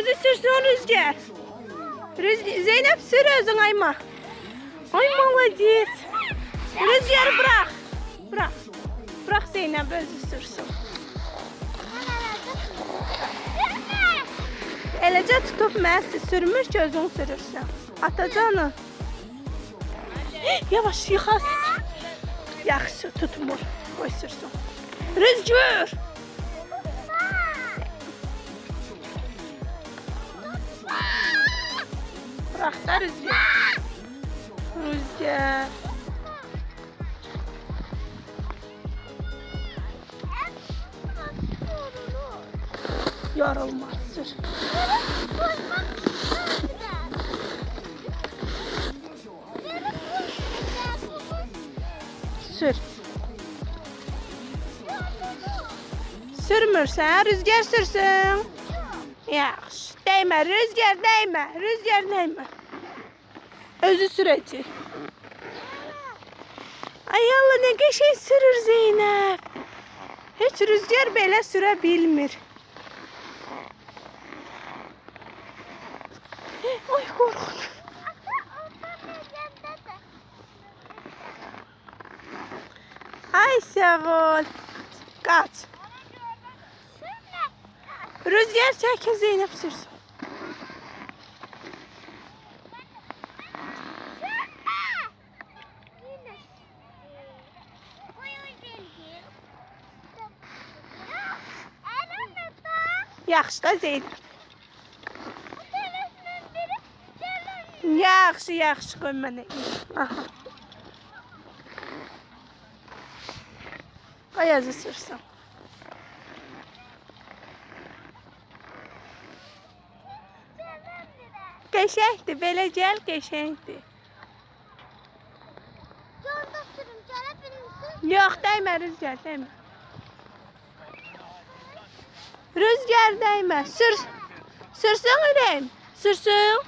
Özü sürsün Rüzgar. Zeynep sür özün ayma. Ay молодец. Rüzgar bırak. Bırak. Bırak Zeynep özü sürsün. Eləcə tutub mənə sürmür ki, özün sürürsən. Atacanı. Yavaş yıxas. Yaxşı tutmur. Qoy sürsün. Rüzgar. Bırak da Rüzgar. Rüzgar. Yorulmaz sür. Sür. Sürmürsən, Rüzgar sürsün. Yaxşı. Değmə, Rüzgar değmə. Rüzgar değmə. Özü sürəcək. Ay Allah, ne qəşəng sürür Zeynep. Heç Rüzgar belə sürə bilmir. Ay qorxudur. Ay sağ ol. Kaç. Rüzgar çekin Zeynep sürsün. Yaxşı da Zeynep. Yaxşı, yaxşı qoy mənə. Aha. Qoy özü sürsün. Qəşəngdir, belə gəl, qəşəngdir. Yolda sürüm, gələ bilirsin. Yox, dəymə Rüzgar, dəymə. Rüzgar dəymə, sürsün ürəyim, sürsün.